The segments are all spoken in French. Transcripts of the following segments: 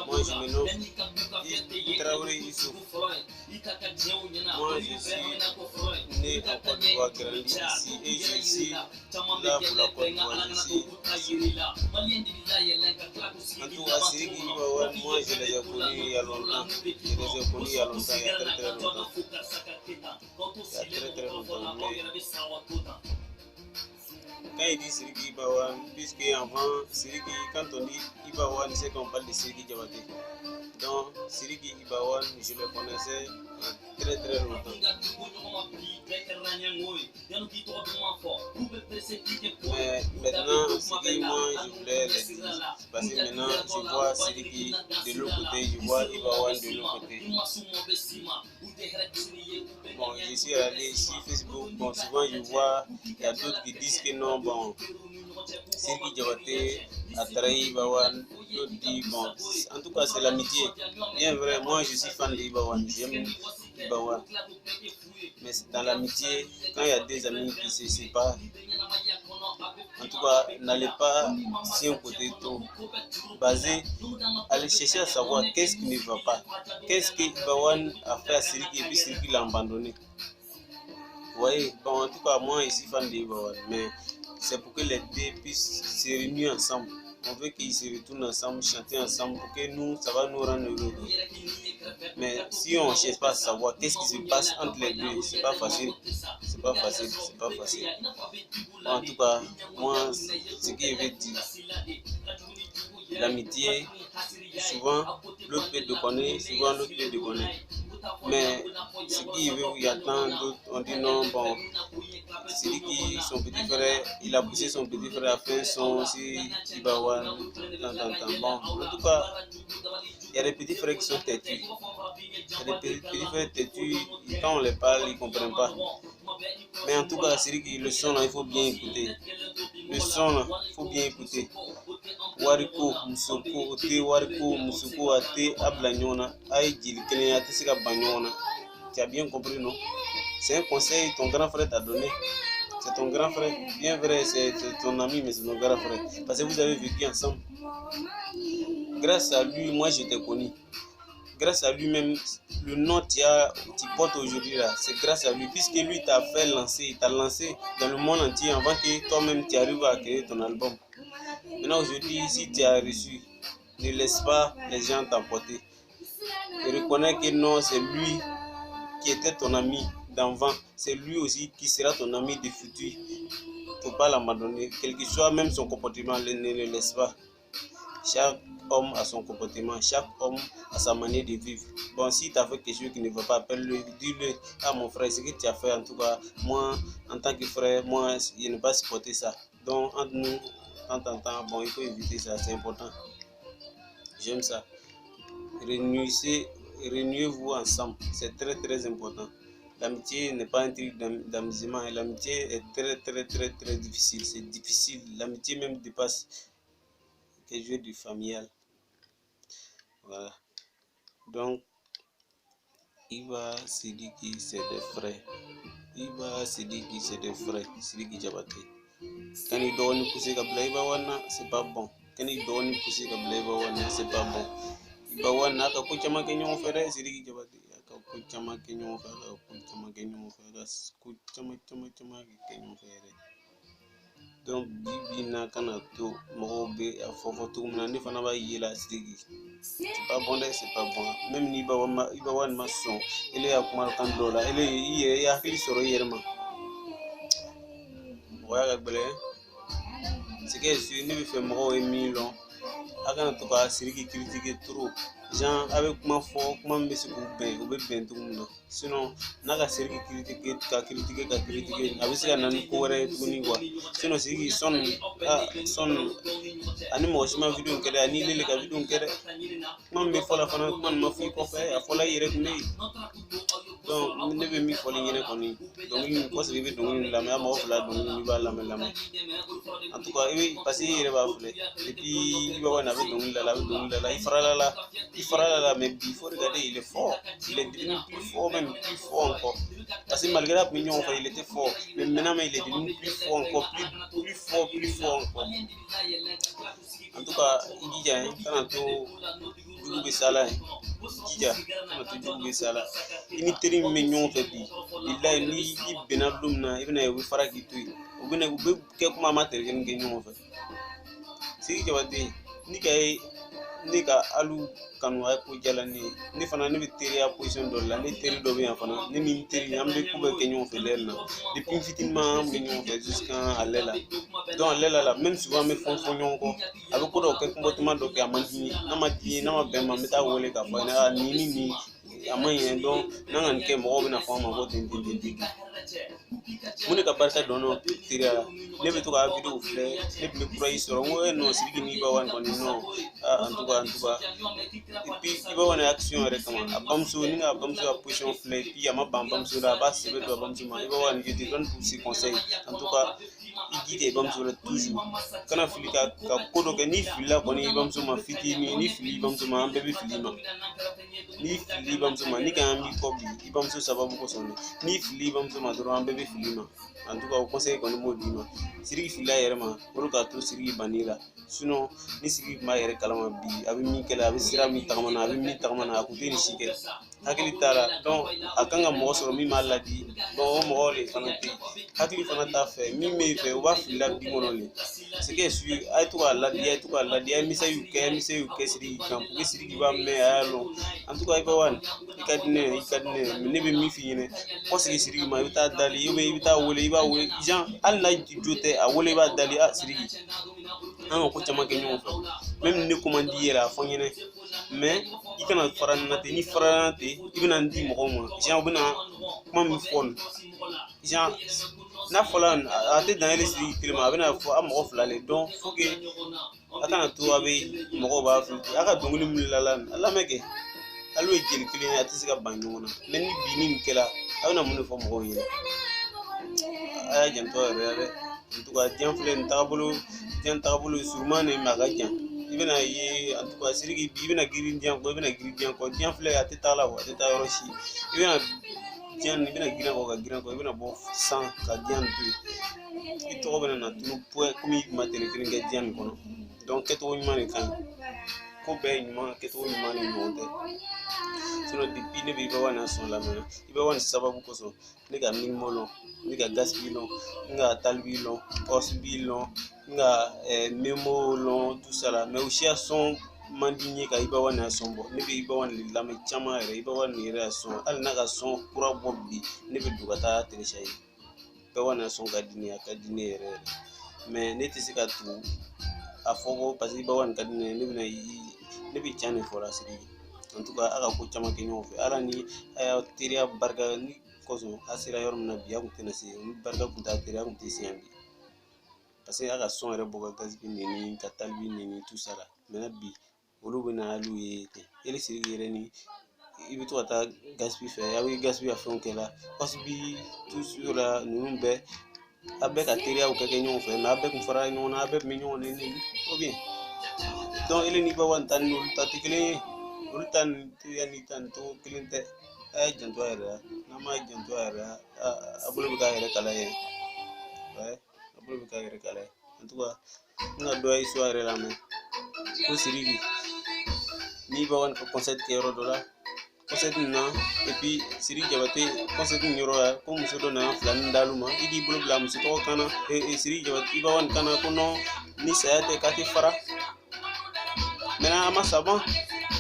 Moi je me nomme Traoré Youssouf. Moi je suis né en Côte d'Ivoire, grandi ici et je suis là pour la Côte d'Ivoire. Je suis en tout cas, Sidiki Ibawan, moi je les ai connus il y a longtemps. Je les ai connus il y a longtemps, il y a très longtemps. Il y a très longtemps. Mais quand il dit Sidiki Ibawan, puisque avant, Sidiki, quand on dit Ibawan, c'est qu'on parle de Sidiki Diabaté. Donc, Sidiki Ibawan, je le connaissais très longtemps. Mais maintenant, Sidiki, moi, je voulais les dire. Parce que maintenant, je vois Sidiki de l'autre côté, je vois Ibawan de l'autre côté. Bon, je suis allé sur Facebook, bon, souvent je vois, il y a d'autres qui disent que non, bon, Sidiki Diabaté a trahi Ibawan, d'autres disent, bon, en tout cas c'est l'amitié. Bien vrai, moi je suis fan de Ibawan, j'aime Ibawan. Mais dans l'amitié, quand il y a des amis qui se séparent, en tout cas, n'allez pas sur un côté trop basé, allez chercher à savoir qu'est-ce qui ne va pas. Qu'est-ce que Ibawan a fait à Sidiki et puis Sidiki l'a abandonné. Vous voyez, bon, en tout cas, moi je suis fan de Ibawan, mais c'est pour que les deux puissent se réunir ensemble. On veut qu'ils se retournent ensemble, chanter ensemble, pour que nous, ça va nous rendre heureux. Mais si on ne cherche pas à savoir qu'est-ce qui se passe entre les deux, c'est pas facile. C'est pas facile. Bon, en tout cas, moi, ce que je veux dire, l'amitié, souvent, l'autre peut te connaître, souvent l'autre peut te connaître. Mais ce qui veut, il y a tant d'autres, on dit non, bon, Sidiki, son petit frère, il a poussé son petit frère à faire son si Ibawan, Bon, en tout cas, il y a des petits frères qui sont têtus. Il y a des petits frères têtus, quand on les parle, ils ne comprennent pas. Mais en tout cas, Sidiki, le son là, il faut bien écouter. Le son là, il faut bien écouter. Wariko, Musoko, Ote, Wariko, Musoko, Ate, Ablanyona, Aïdjil, Kenyate, Sika Banyona. Tu as bien compris, non? C'est un conseil que ton grand frère t'a donné. C'est ton grand frère. Bien vrai, c'est ton ami, mais c'est ton grand frère. Parce que vous avez vécu ensemble. Grâce à lui, moi, je t'ai connu. Grâce à lui-même, le nom que tu portes aujourd'hui là, c'est grâce à lui, puisque lui t'a fait lancer, il t'a lancé dans le monde entier avant que toi-même tu arrives à créer ton album. Maintenant aujourd'hui, si tu as reçu, ne laisse pas les gens t'emporter. Et reconnais que non, c'est lui qui était ton ami d'avant, c'est lui aussi qui sera ton ami du futur. Il ne faut pas l'abandonner, quel que soit même son comportement, ne le laisse pas. Chaque homme a son comportement, chaque homme a sa manière de vivre. Bon, si tu as fait quelque chose qui ne va pas, appelle-le, dis-le, ah mon frère, ce que tu as fait, en tout cas, moi, en tant que frère, moi, je n'ai pas supporté ça. Donc, entre nous, de temps en temps, bon, il faut éviter ça, c'est important. J'aime ça. Renouez-vous ensemble, c'est très important. L'amitié n'est pas un truc d'amusement, et l'amitié est très difficile. C'est difficile, l'amitié même dépasse quelque chose de familial. Voilà. Donc, Iba Sidiki, c'est des frères. Iba Sidiki, c'est des frères. Sidiki Diabaté. Quand il doit nous pousser comme Ibawan, c'est pas bon. Quand il doit nous pousser comme Ibawan, c'est pas bon. Ibawan, aka ko chama kenyo fere Sidiki Diabaté. Aka ko chama kenyo fere, ko chama kenyo fere. Donc, Bibina Kanato, Morobe, à Fofoto, Mnandi Fanaba Yela Sidiki. C'est pas bon, c'est pas bon. Même Ibawan Masson, il est à Kumarkandola, il est à Kilisoro Yerma. Voilà, c'est que je suis venu faire Moro et Milon. À kana to ka Sidiki critiquer trop gens avec kuma fɔ kuma min bɛ se k'u bɛn u bɛ bɛn cogo min na sinon n'a ka Sidiki critiquer a bɛ se ka na ni ko wɛrɛ ye tuguni quoi sinon Sidiki sɔn ani mɔgɔ si ma video kɛ dɛ ani Lele ka video kɛ dɛ kuma min bɛ fɔ la fana kuma nin ma fɔ i kɔfɛ a fɔla i yɛrɛ kun bɛ yen donc ne bɛ min fɔli ɲɛnɛ kɔni dɔnkili kɔsigi i bɛ dɔnkili lamɛn a mɔgɔ fila dɔnkili i b'a lamɛn en tout cas i bɛ parce que i yɛrɛ b'a filɛ depuis i b'a wani a bɛ dɔnkili da la i farala la mais bi faut regarder il est fort il est devenu plus fort même plus fort encore parce que malgré la opinion il était fort mais maintenant il est devenu plus fort encore plus fort encore en tout cas i jija kana to jugu bɛ sala jija kana to jugu bɛ sala i ni teri min bɛ ɲɔgɔn fɛ bi bilayi ni i bɛnna don min na i bɛna ye u bɛ fara k'i to yen u bɛ kɛ kuma ma terikɛnin kɛ ɲɔgɔn fɛ Sidiki Jabate ne ka alu kanu a ko jala ne ye ne fana ne bɛ teriya position dɔ la ne teri dɔ bɛ yan fana ne ni teri an bɛ ko bɛɛ kɛ ɲɔgɔn fɛ lɛri la depuis fitinement an bɛ ɲɔgɔn fɛ jusqu'à lɛla donc lɛla la même souvent an bɛ fɔn ɲɔgɔn kɔ a bɛ ko dɔw kɛ comportement dɔ kɛ a man di n'a ma bɛn ma n bɛ taa wele k'a fɔ a ɲɛna nin a man ɲɛ donc n'an ka nin kɛ mɔgɔw bɛna fɔ an ma ko ten mun de ka barika dɔn n'o teriya la ne bɛ to ka video filɛ ne tun bɛ courage sɔrɔ n ko non Sidiki ni Iba One kɔni non en tout cas et puis Iba One action yɛrɛ kama a bamuso ni ka bamuso ka position filɛ et puis a ma ban bamuso la a b'a sɛbɛ don a bamuso ma Iba One je te donne tous ces conseils en tout cas i jija i bamuso la toujours kana fili ka ko dɔ kɛ n'i filila kɔni i bamuso ma fitinin n'i fili i bamuso ma an bɛɛ bɛ fili i ma n'i fili i bamuso ma ni kan b'i kɔ bi i bamuso sababu kosɔn n'i fili i bamuso ma dɔrɔn an bɛɛ bɛ fili i ma en tout cas o conseil kɔni b'o d'i ma Sidiki filila a yɛrɛ ma o de k'a to Sidiki banni la sinon ni Sidiki tun b'a yɛrɛ kalama bi a bɛ min kɛla a bɛ sira min tagama na a kun tɛ nin si kɛ hakili t'a la donc a kan ka mɔgɔ sɔrɔ min b'a ladi donc o mɔgɔ de fana tɛ yen hakili fana t'a fɛ min bɛ fɛ u b'a filila bi kɔnɔ le c'est que a ye to k'a ladi a ye misayiw kɛ Sidiki kan pour que Sidiki b'a mɛn a y'a lɔn en tout cas Iba One i ka di ne ye mais ne bɛ min f'i ɲɛna kɔsigi Sidiki ma i bɛ taa dali ou bien i bɛ taa wele i b'a wele genre hali n'a jo tɛ a wele i b'a dali Sidiki an ka ko caman kɛ ɲɔgɔn fɛ même ne ko man di i yɛrɛ a fɔ n ɲɛna mais i kana fara n na ten n'i farala ten i bɛna n di mɔgɔw ma genre u bɛna kuma min fɔ nin genre n'a fɔla a tɛ dan yɛrɛ Sidiki kelen ma a bɛna fɔ a mɔgɔ fila le donc faut que a kana to a bɛ mɔgɔw b'a filɛ a ka dɔnkili min a lamɛn kɛ hali ye jeli kelen ye a tɛ se ka ban ɲɔgɔn na mais ni bi ni nin kɛla a bɛna mun de fɔ mɔgɔw ɲɛna a y'a janto a yɛrɛ dɛ en tout cas diɲɛ filɛ nin tagabolo surunman de ma a ka jan i bɛna ye en tout cas Sidiki bi i bɛna girin diɲɛ kɔ diɲɛ filɛ a tɛ taa la a tɛ taa yɔrɔ si i bɛna girin kɔ i bɛna bɔ san ka diɲɛ nin to yen i tɔgɔ bɛna na tunu komi i ma teri kelen kɛ diɲɛ nin kɔnɔ donc kɛcogo ɲuman de ka ɲi ko bɛɛ ye ɲuman kɛcogo ɲuman de ɲɔgɔn tɛ sinon depuis ne bɛ Iba One sɔn lamɛn Iba One sababu kosɔn ne ka Minimo lɔn ne ka Gaspi lɔn ne ka Talibi lɔn Osbi lɔn ne ka Memo lɔn tout ça la mais o si a sɔn man di n ye ka Iba One sɔn bɔ ne bɛ Iba One de lamɛn caman yɛrɛ Iba One yɛrɛ a sɔn hali n'a ka sɔn kura bɔ bi ne bɛ don ka taa télécharger Iba One sɔn ka di ne yɛrɛ mais ne tɛ se ka tugu a fɔ ko parce que Iba One ka di ne ye ne bɛ tiɲɛ de fɔ la Sidiki en tout cas a ka ko caman kɛ ɲɔgɔn fɛ ala ni a y'a teriya barika ni kosɔn a sera yɔrɔ min na bi a kun tɛna se ni barika kun t'a teriya kun tɛ se yan bi parce que a ka sɔn yɛrɛ bɔ ka Gaspi neni ka Talibi neni tout ça la maintenant bi olu bɛ na hali ye ten yali Sidiki yɛrɛ ni i bɛ to ka taa Gaspi fɛ a bɛ Gaspi ka fɛnw kɛ la Osbi tout ça la ninnu bɛɛ a bɛɛ ka teriyaw kɛ ɲɔgɔn fɛ mais a bɛɛ kun farala ɲɔgɔn na a bɛɛ tun bɛ ɲɔgɔn neni ou bien donc ele ni Iba One ta ni olu ta tɛ kelen ye olu ta ni teriya ni ta ni cogo kelen tɛ a ye janto a yɛrɛ la n'a ma janto a yɛrɛ la a bolo bɛ k'a yɛrɛ kala ye a bolo bɛ k'a yɛrɛ kala ye en tout cas n ka dɔ ye histoire yɛrɛ lamɛn ko Sidiki ni Iba One ka concert kɛ yɔrɔ dɔ la concert nin na et puis Sidiki Jabate concert nin yɔrɔ la ko muso dɔ nana filani d'al'u ma i k'i bolo bila muso tɔgɔ kan na Sidiki Jabate Iba One kan na ko non ni saya tɛ k'a tɛ fara maintenant a ma saban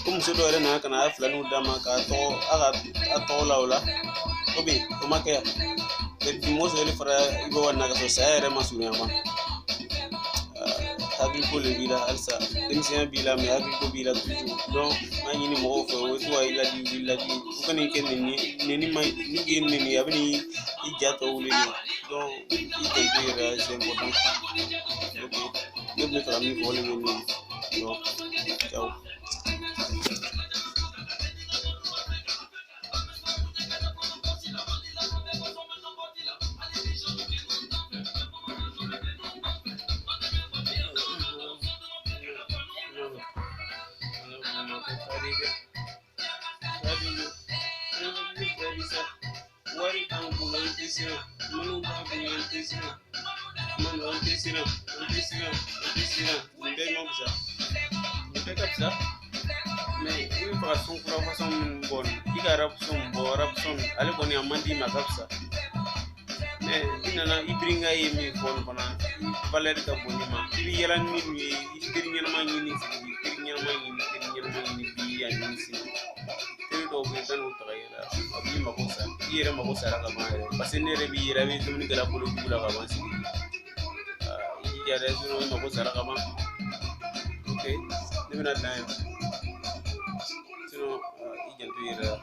ko muso dɔ yɛrɛ nana ka na a ye filaniw d'a ma k'a tɔgɔ la o la ou bien o ma kɛ yan mais bi mɔgɔ sɔrɔ fara Iba One na ka sɔrɔ saya yɛrɛ ma surunya ma agricole le bila alsa denmisɛnya b'i la mais agricole b'i la toujours donc an ɲini mɔgɔw fɛ o to i ladi u kana kɛ neni ma n'u ye neni a bɛ ni i ja tɔ wuli donc i janto yɛrɛ c'est important ok ne bɛ fɛ ka min fɔ o de bɛ nin donc ciao. Wari kan bolo tɛ siran minnu b'a bonya tɛ siran minnu tɛ siran nin bɛɛ ma fisa nin bɛɛ ka fisa mais i bɛ fɛ ka son kura fasɔn minnu bɔ i ka rap son bɔ rap son ale kɔni a man di ma ka fisa mais i nana i biringa ye min fɔ nin fana valeur ka bon i ma i bɛ yɛlɛ ni minnu ye i teri ɲɛnama ɲini teri ɲɛnama ɲini bi a ɲini sini teri dɔw bɛ yen ka n'u taga yɛlɛ a b'i mago sa i yɛrɛ mago sara ka ban yɛrɛ parce que ne yɛrɛ b'i yɛrɛ bɛ dumuni kɛla bolo jugu la ka ban sigi i jija dɛ sinon i mago sara ka ban ok ne bɛna dan yan sinon i janto i yɛrɛ la